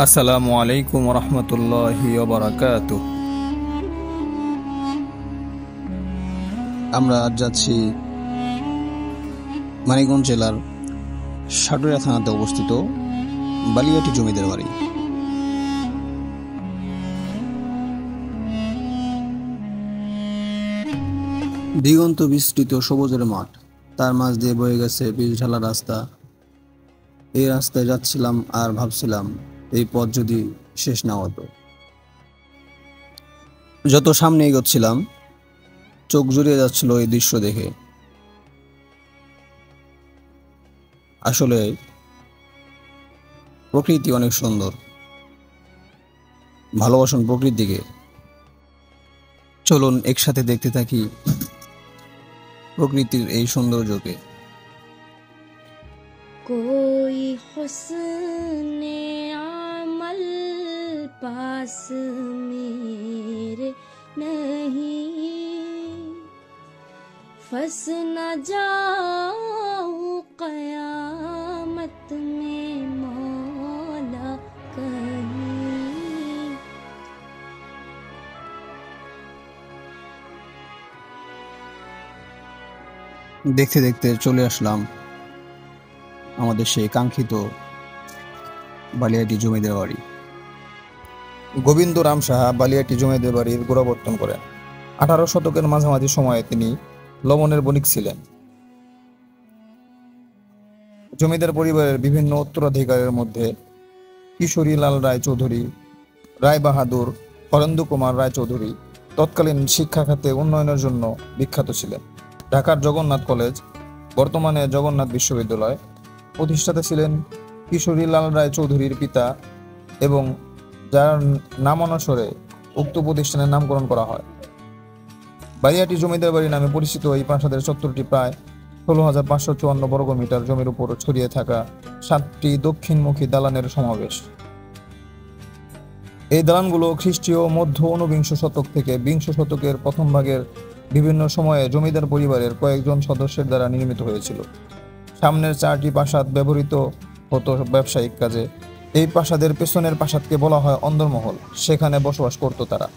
আসসালামু আলাইকুম রহমতুল্লাহি ওয়া বারাকাতুহু। আমরা আজ যাচ্ছি মানিকগঞ্জ জেলার সাটুরিয়া থানাতে অবস্থিত বালিয়াটি জমিদার বাড়ি। দিগন্ত বিস্তৃত সবুজের মাঠ, তার মাঝ দিয়ে বয়ে গেছে পিচ ঢালা রাস্তা। এই রাস্তায় যাচ্ছিলাম আর ভাবছিলাম এই পথ যদি শেষ না হতো। যত সামনে এগোচ্ছিলাম চোখ জুড়িয়ে যাচ্ছিল এই দৃশ্য দেখে। আসলে প্রকৃতি অনেক সুন্দর। ভালোবাসুন প্রকৃতিকে। চলুন একসাথে দেখতে থাকি প্রকৃতির এই সৌন্দর্যকে। कोई हुस्ने अमल पास मेरे नहीं, फंस न जाऊं कयामत में मौला कहीं। দেখতে দেখতে চলে আসলাম আমাদের সেই কাঙ্ক্ষিত বালিয়াটি জমিদার বাড়ি। গোবিন্দ রাম সাহা বালিয়াটি জমিদার বাড়ির গোড়াপত্তন করেন। 18 শতকের মাঝামাঝি সময়ে তিনি লবণের বণিক ছিলেন। জমিদার পরিবারের বিভিন্ন উত্তরাধিকারের মধ্যে কিশোরী লাল রায় চৌধুরী, রায় বাহাদুর, হরেন্দ্র কুমার রায় চৌধুরী তৎকালীন শিক্ষা খাতে উন্নয়নের জন্য বিখ্যাত ছিলেন। ঢাকার জগন্নাথ কলেজ, বর্তমানে জগন্নাথ বিশ্ববিদ্যালয় প্রতিষ্ঠাতা ছিলেন কিশোরী লাল রায় চৌধুরীর পিতা, এবং যার নামানুসারে উক্ত প্রতিষ্ঠানের নামকরণ করা হয়। বালিয়াটি জমিদার বাড়ি নামে পরিচিত এই প্রাসাদের চত্বরটি প্রায় 16,554 বর্গমিটার জমির উপর ছড়িয়ে থাকা 7টি দক্ষিণমুখী দালানের সমাবেশ। এই দালানগুলো খ্রিস্টীয় মধ্য ঊনবিংশ শতক থেকে বিংশ শতকের প্রথম ভাগের বিভিন্ন সময়ে জমিদার পরিবারের কয়েকজন সদস্যের দ্বারা নির্মিত হয়েছিল। সামনের 4টি প্রাসাদ ব্যবহৃত হতো ব্যবসায়িক কাজে। এই প্রাসাদের পেছনের প্রাসাদকে বলা হয় অন্দরমহল, সেখানে বসবাস করত তারা।